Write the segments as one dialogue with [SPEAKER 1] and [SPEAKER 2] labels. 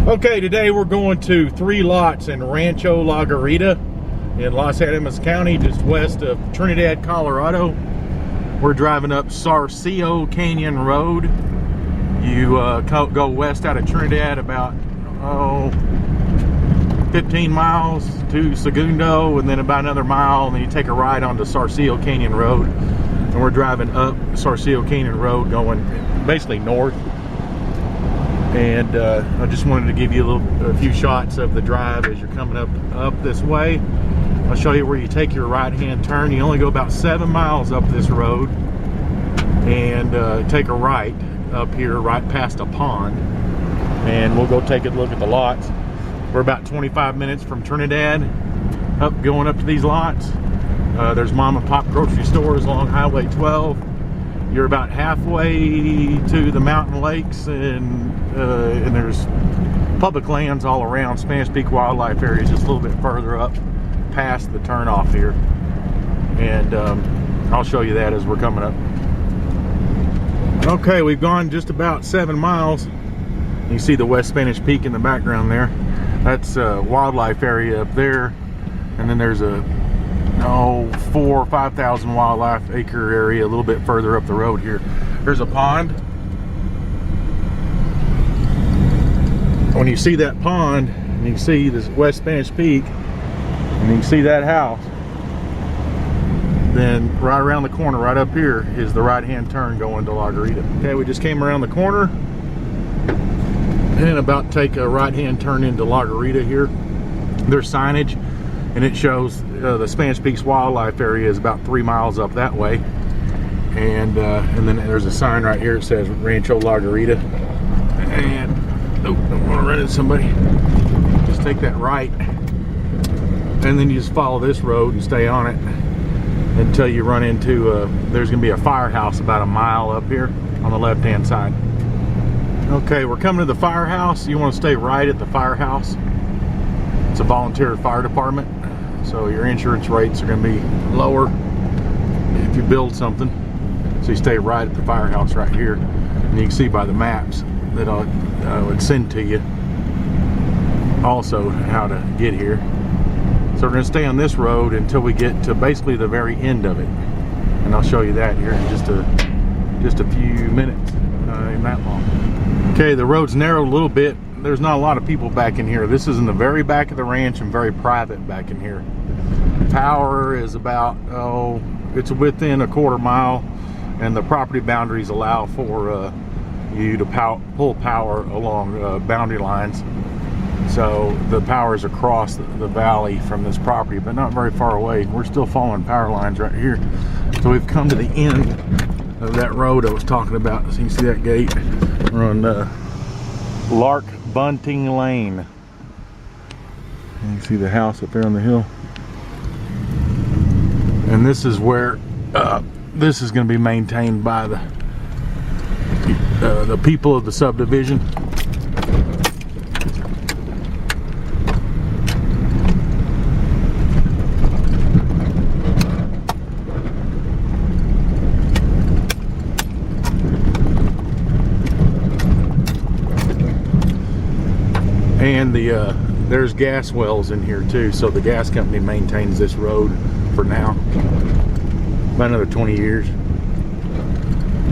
[SPEAKER 1] Okay, today we're going to 3 lots in Rancho La Garita in Los Alamos County, just west of Trinidad, Colorado. We're driving up Sarcillo Canyon Road. You go west out of Trinidad about 15 miles to Segundo, and then about another mile, and then you take a ride onto Sarcillo Canyon Road. And we're driving up Sarcillo Canyon Road, going basically north. And I just wanted to give you a few shots of the drive as you're coming up this way. I'll show you where you take your right-hand turn. You only go about 7 miles up this road, and take a right up here, right past a pond, and we'll go take a look at the lots. We're about 25 minutes from Trinidad, going up to these lots. There's mom and pop grocery stores along Highway 12. You're about halfway to the mountain lakes, and there's public lands all around. Spanish Peak Wildlife Area is just a little bit further up past the turnoff here, and I'll show you that as we're coming up. Okay, we've gone just about 7 miles. You see the West Spanish Peak in the background there. That's a wildlife area up there, and then there's a 4,000 or 5,000 wildlife acre area a little bit further up the road here. There's a pond. When you see that pond, and you see this West Spanish Peak, and you see that house, then right around the corner, right up here, is the right-hand turn going to La Garita. Okay, we just came around the corner, and about to take a right-hand turn into La Garita here. There's signage, and it shows the Spanish Peaks Wildlife Area is about 3 miles up that way, and then there's a sign right here that says Rancho La Garita. And don't want to run into somebody. Just take that right, and then you just follow this road and stay on it until you run into there's going to be a firehouse about a mile up here on the left-hand side. Okay, we're coming to the firehouse. You want to stay right at the firehouse. It's a volunteer fire department, so your insurance rates are going to be lower if you build something. So you stay right at the firehouse right here, and you can see by the maps that I would send to you also how to get here. So we're going to stay on this road until we get to basically the very end of it, and I'll show you that here in just a few minutes. Ain't that long. Okay, the road's narrowed a little bit. There's not a lot of people back in here. This is in the very back of the ranch and very private back in here. Power is about, it's within a quarter mile, and the property boundaries allow for you to pull power along boundary lines. So the power is across the valley from this property, but not very far away. We're still following power lines right here. So we've come to the end of that road I was talking about. So you can see that gate. We're on Lark Bunting Lane. You can see the house up there on the hill. And this is where this is going to be maintained by the people of the subdivision. And there's gas wells in here too, so the gas company maintains this road for now, about another 20 years.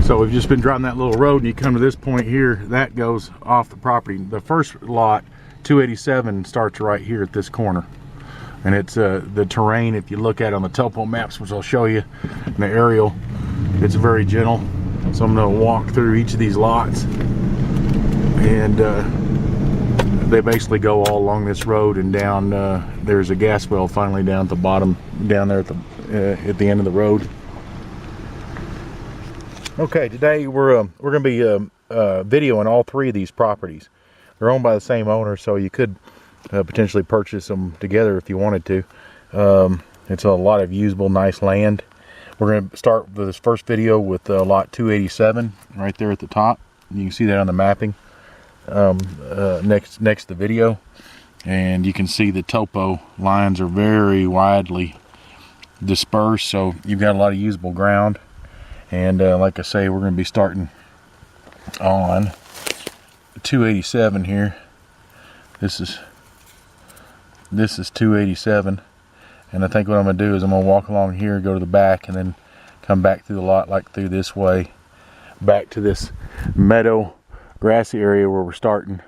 [SPEAKER 1] So we've just been driving that little road, and you come to this point here, that goes off the property. The first lot, 287, starts right here at this corner, and it's the terrain, if you look at it on the topo maps, which I'll show you in the aerial, it's very gentle. So I'm going to walk through each of these lots, and they basically go all along this road and down. There's a gas well finally down at the bottom, down there at the end of the road. Okay, today we're going to be videoing all 3 of these properties. They're owned by the same owner, so you could potentially purchase them together if you wanted to. It's a lot of usable, nice land. We're going to start this first video with lot 287 right there at the top. You can see that on the mapping. Next to the video, and you can see the topo lines are very widely dispersed, so you've got a lot of usable ground. And like I say, we're going to be starting on 287 here, This is 287, and I think what I'm gonna do is I'm gonna walk along here, go to the back, and then come back through the lot, like through this way, back to this meadow grassy area where we're starting.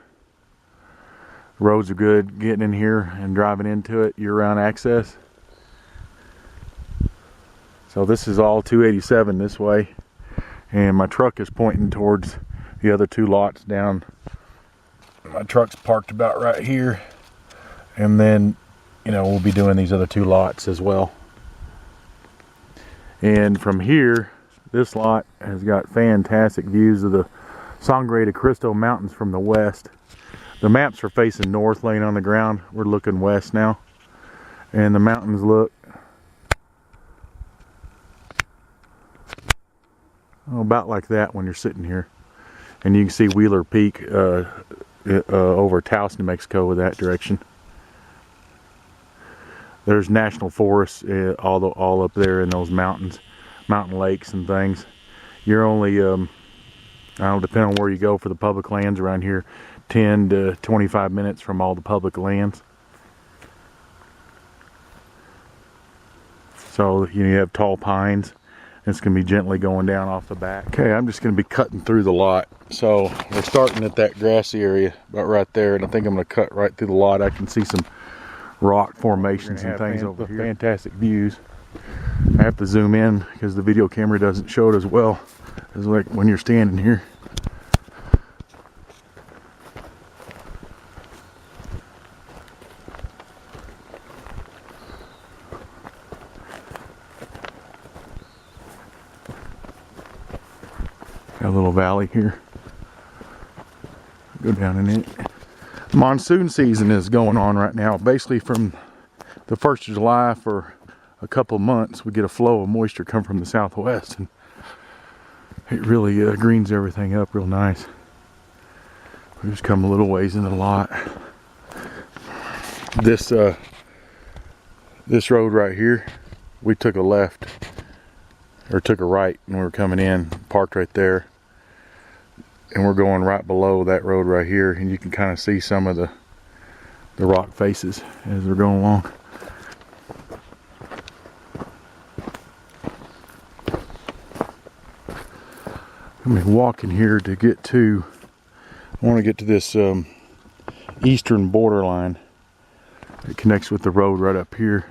[SPEAKER 1] Roads are good getting in here and driving into it, year-round access. So this is all 287 this way, and my truck is pointing towards the other two lots down. My truck's parked about right here, and then, you know, we'll be doing these other two lots as well. And from here, this lot has got fantastic views of the Sangre de Cristo Mountains from the west. The maps are facing north, laying on the ground. We're looking west now, and the mountains look about like that when you're sitting here. And you can see Wheeler Peak over Taos, New Mexico, with that direction. There's national forests all up there in those mountains, mountain lakes and things. You're only, I don't know, depending on where you go for the public lands around here, 10 to 25 minutes from all the public lands. So you have tall pines. It's going to be gently going down off the back. Okay, I'm just going to be cutting through the lot. So we're starting at that grassy area about right there, and I think I'm going to cut right through the lot. I can see some rock formations and things over here. Fantastic views. I have to zoom in because the video camera doesn't show it as well as like when you're standing here. Got a little valley here. Go down in it. Monsoon season is going on right now. Basically from the 1st of July for a couple of months, we get a flow of moisture come from the southwest, and it really greens everything up real nice. We just come a little ways into the lot. This road right here, we took a left, or took a right when we were coming in, parked right there, and we're going right below that road right here, and you can kind of see some of the rock faces as they're going along. I'm gonna walk in here to get to, I want to get to this eastern borderline. It connects with the road right up here,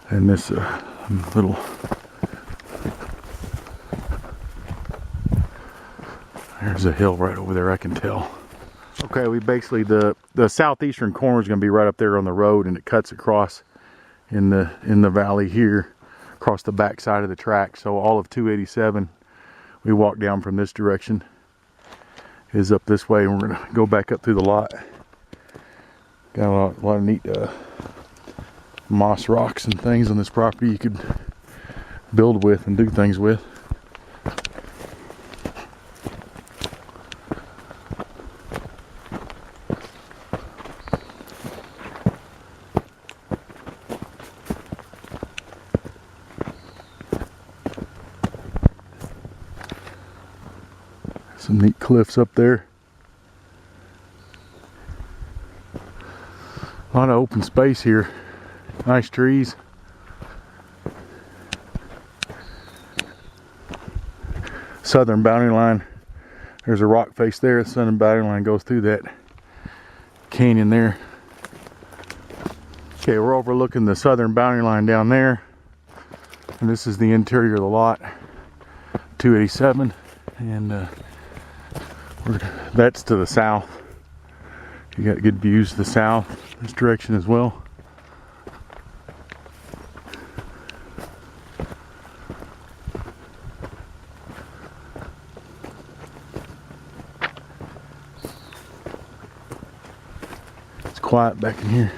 [SPEAKER 1] and this little, there's a hill right over there, I can tell. Okay, we basically, the southeastern corner is going to be right up there on the road, and it cuts across in the valley here, across the back side of the track. So all of 287, we walk down from this direction, is up this way, and we're going to go back up through the lot. Got a lot of neat moss rocks and things on this property you could build with and do things with. Some neat cliffs up there. A lot of open space here. Nice trees. Southern boundary line. There's a rock face there. The southern boundary line goes through that canyon there. Okay, we're overlooking the southern boundary line down there. And this is the interior of the lot. 287. And that's to the south. You got good views to the south, this direction as well. It's quiet back in here.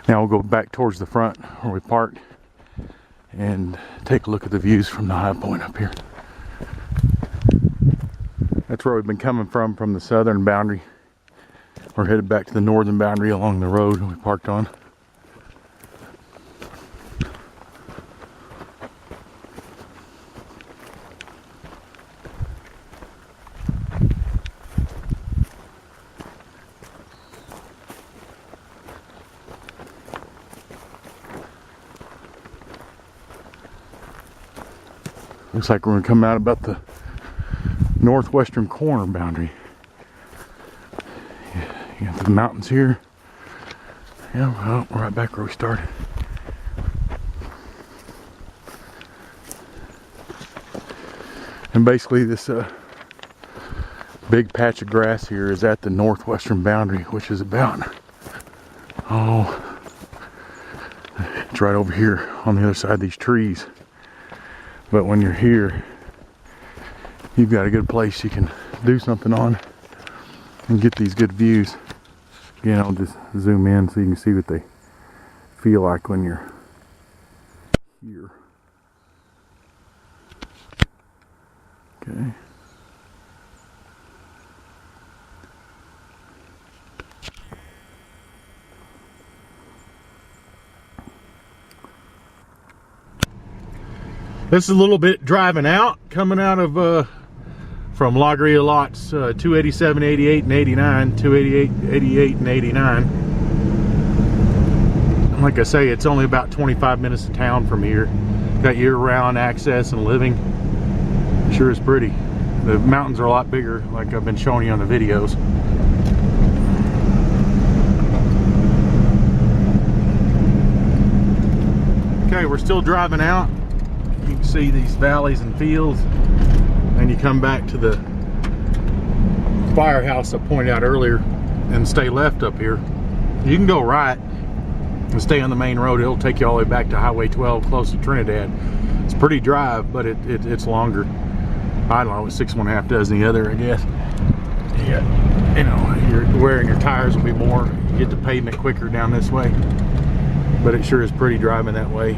[SPEAKER 1] Now we'll go back towards the front where we parked and take a look at the views from the high point up here. That's where we've been coming from the southern boundary. We're headed back to the northern boundary along the road we parked on. Looks like we're gonna come out about the northwestern corner boundary. You got the mountains here. Yeah, well, we're right back where we started. And basically this big patch of grass here is at the northwestern boundary, which is about, it's right over here on the other side of these trees. But when you're here, you've got a good place you can do something on and get these good views. Again, I'll just zoom in so you can see what they feel like when you're here. Okay. This is a little bit driving out, coming out of from La Garita lots 287, 88, and 89, 288, 88, and 89. Like I say, it's only about 25 minutes to town from here. Got year-round access and living. Sure is pretty. The mountains are a lot bigger, like I've been showing you on the videos. Okay, we're still driving out. You can see these valleys and fields, and you come back to the firehouse I pointed out earlier and stay left up here. You can go right and stay on the main road. It'll take you all the way back to Highway 12 close to Trinidad. It's a pretty drive, but it's longer. I don't know, it's 6 1/2 dozen the other, I guess. Yeah, you know, you're wearing your tires will be more. You get the pavement quicker down this way, but it sure is pretty driving that way.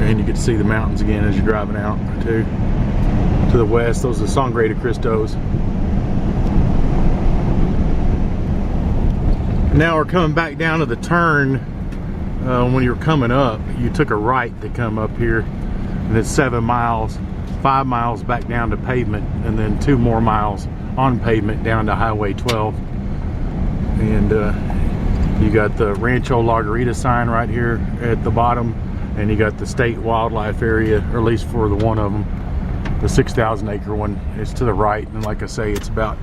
[SPEAKER 1] And you get to see the mountains again as you're driving out too. To the west, those are the Sangre de Cristos. Now we're coming back down to the turn. When you're coming up, you took a right to come up here, and it's 7 miles, 5 miles back down to pavement, and then 2 more miles on pavement down to Highway 12. And you got the Rancho La Garita sign right here at the bottom, and you got the state wildlife area, or at least for the one of them, the 6,000 acre one is to the right. And like I say, it's about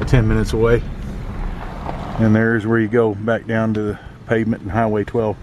[SPEAKER 1] 10 minutes away. And there's where you go back down to the pavement and Highway 12.